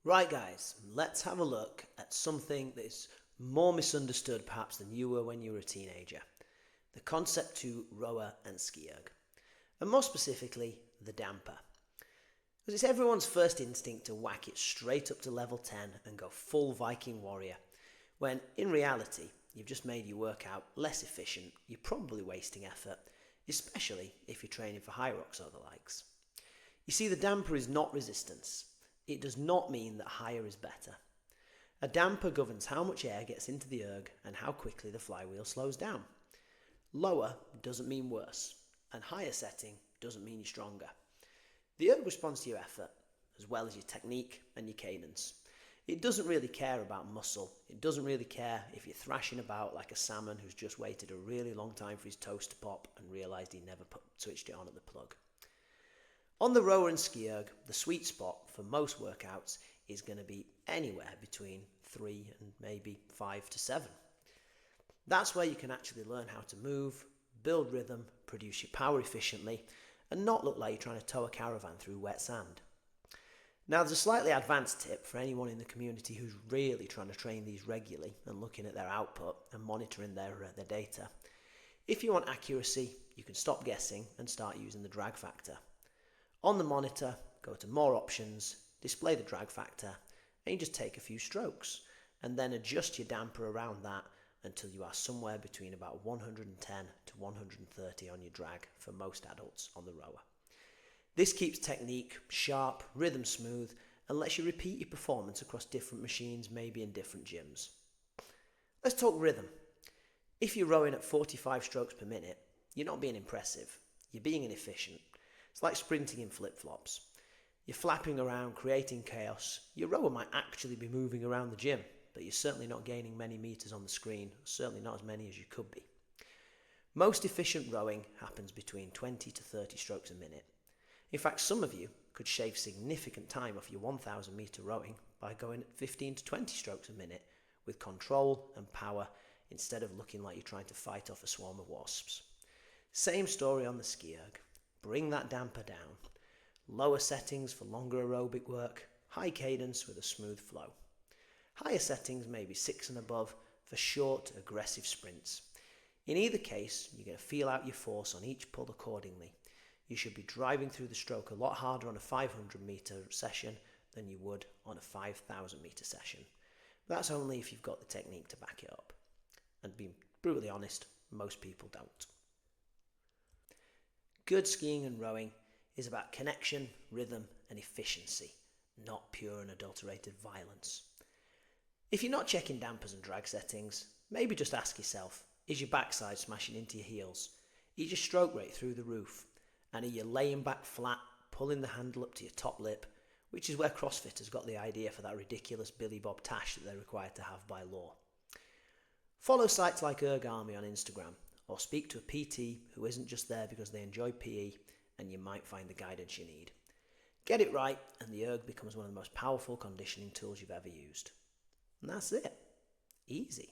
Right guys, let's have a look at something that is more misunderstood perhaps than you were when you were a teenager. The concept to rower and SkiErg. And more specifically, the damper. Because it's everyone's first instinct to whack it straight up to level 10 and go full Viking warrior, when in reality you've just made your workout less efficient, you're probably wasting effort, especially if you're training for hyrox or the likes. You see, the damper is not resistance. It does not mean that higher is better. A damper governs how much air gets into the erg and how quickly the flywheel slows down. Lower doesn't mean worse, and higher setting doesn't mean you're stronger. The erg responds to your effort, as well as your technique and your cadence. It doesn't really care about muscle. It doesn't really care if you're thrashing about like a salmon who's just waited a really long time for his toast to pop and realised he never switched it on at the plug. On the rower and SkiErg, the sweet spot for most workouts is going to be anywhere between 3 and maybe 5 to 7. That's where you can actually learn how to move, build rhythm, produce your power efficiently, and not look like you're trying to tow a caravan through wet sand. Now, there's a slightly advanced tip for anyone in the community who's really trying to train these regularly and looking at their output and monitoring their data. If you want accuracy, you can stop guessing and start using the drag factor. On the monitor, go to More Options, display the drag factor, and you just take a few strokes, and then adjust your damper around that until you are somewhere between about 110 to 130 on your drag for most adults on the rower. This keeps technique sharp, rhythm smooth, and lets you repeat your performance across different machines, maybe in different gyms. Let's talk rhythm. If you're rowing at 45 strokes per minute, you're not being impressive, you're being inefficient. It's like sprinting in flip-flops. You're flapping around, creating chaos. Your rower might actually be moving around the gym, but you're certainly not gaining many meters on the screen, certainly not as many as you could be. Most efficient rowing happens between 20 to 30 strokes a minute. In fact, some of you could shave significant time off your 1,000 meter rowing by going at 15 to 20 strokes a minute with control and power instead of looking like you're trying to fight off a swarm of wasps. Same story on the SkiErg. Bring that damper down. Lower settings for longer aerobic work, high cadence with a smooth flow. Higher settings, maybe 6 and above, for short, aggressive sprints. In either case, you're going to feel out your force on each pull accordingly. You should be driving through the stroke a lot harder on a 500 meter session than you would on a 5,000 meter session. But that's only if you've got the technique to back it up. And being brutally honest, most people don't. Good skiing and rowing is about connection, rhythm, and efficiency, not pure and adulterated violence. If you're not checking dampers and drag settings, maybe just ask yourself, is your backside smashing into your heels? Is your stroke rate through the roof? And are you laying back flat, pulling the handle up to your top lip, which is where CrossFitters got the idea for that ridiculous Billy Bob tash that they're required to have by law. Follow sites like Erg Army on Instagram, or speak to a PT who isn't just there because they enjoy PE, and you might find the guidance you need. Get it right, and the erg becomes one of the most powerful conditioning tools you've ever used. And that's it. Easy.